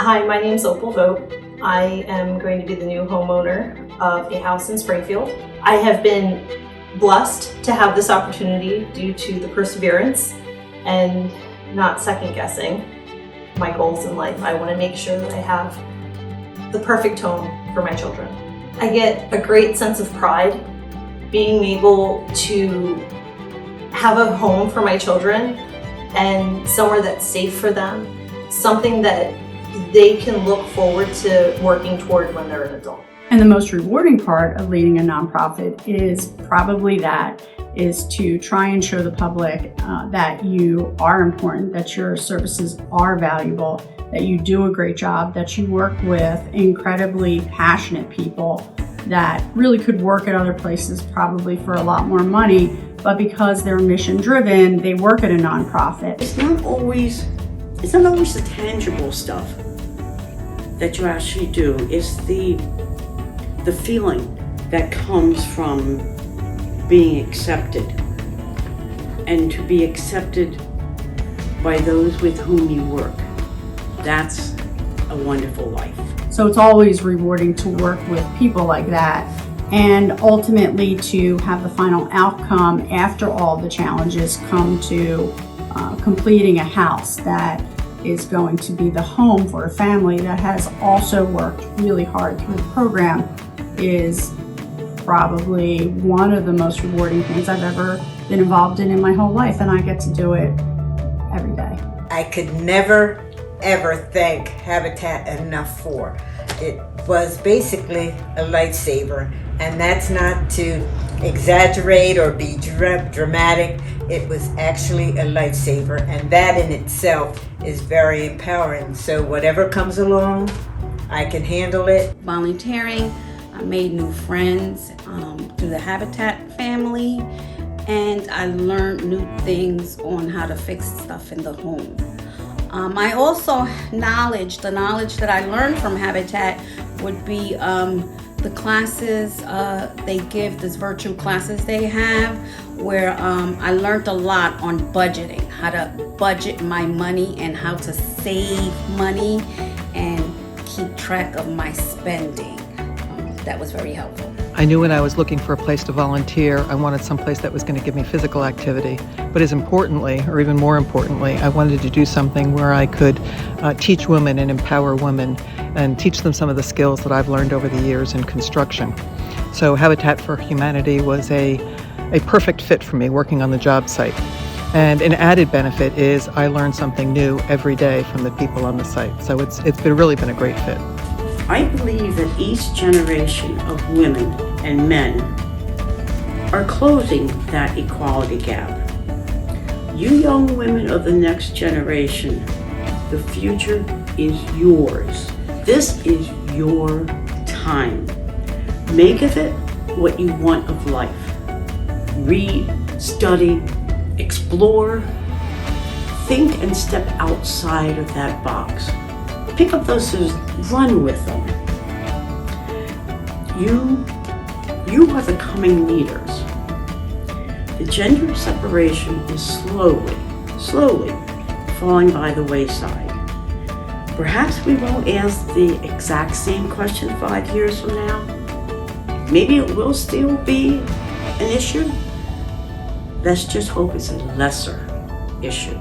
Hi, my name is Lowe. I am going to be the new homeowner of a house in Springfield. I have been blessed to have this opportunity due to the perseverance and not second guessing my goals in life. I want to make sure that I have the perfect home for my children. I get a great sense of pride being able to have a home for my children and somewhere that's safe for them, something that they can look forward to working toward when they're an adult. And the most rewarding part of leading a nonprofit is probably is to try and show the public that you are important, that your services are valuable, that you do a great job, that you work with incredibly passionate people that really could work at other places probably for a lot more money, but because they're mission driven, they work at a nonprofit. It's not always the tangible stuff that you actually do. It's the feeling that comes from being accepted, and to be accepted by those with whom you work. That's a wonderful life. So it's always rewarding to work with people like that, and ultimately to have the final outcome after all the challenges come to completing a house that is going to be the home for a family that has also worked really hard through the program is probably one of the most rewarding things I've ever been involved in my whole life, and I get to do it every day. I could never ever thank Habitat enough for. It was basically a lifesaver, and that's not to exaggerate or be dramatic. It was actually a lifesaver, and that in itself is very empowering. So whatever comes along, I can handle it. Volunteering, I made new friends through the Habitat family, and I learned new things on how to fix stuff in the home. I also the knowledge that I learned from Habitat would be the classes they give, these virtual classes they have, where I learned a lot on budgeting, how to budget my money and how to save money and keep track of my spending. That was very helpful. I knew when I was looking for a place to volunteer, I wanted some place that was going to give me physical activity. But as importantly, or even more importantly, I wanted to do something where I could teach women and empower women and teach them some of the skills that I've learned over the years in construction. So Habitat for Humanity was a perfect fit for me working on the job site. And an added benefit is I learn something new every day from the people on the site. So it's really been a great fit. I believe that each generation of women and men are closing that equality gap. You young women of the next generation, the future is yours. This is your time. Make of it what you want of life. Read, study, explore, think and step outside of that box. Pick up those scissors, run with them. You are the coming leaders. The gender separation is slowly falling by the wayside. Perhaps we won't ask the exact same question 5 years from now. Maybe it will still be an issue. Let's just hope it's a lesser issue.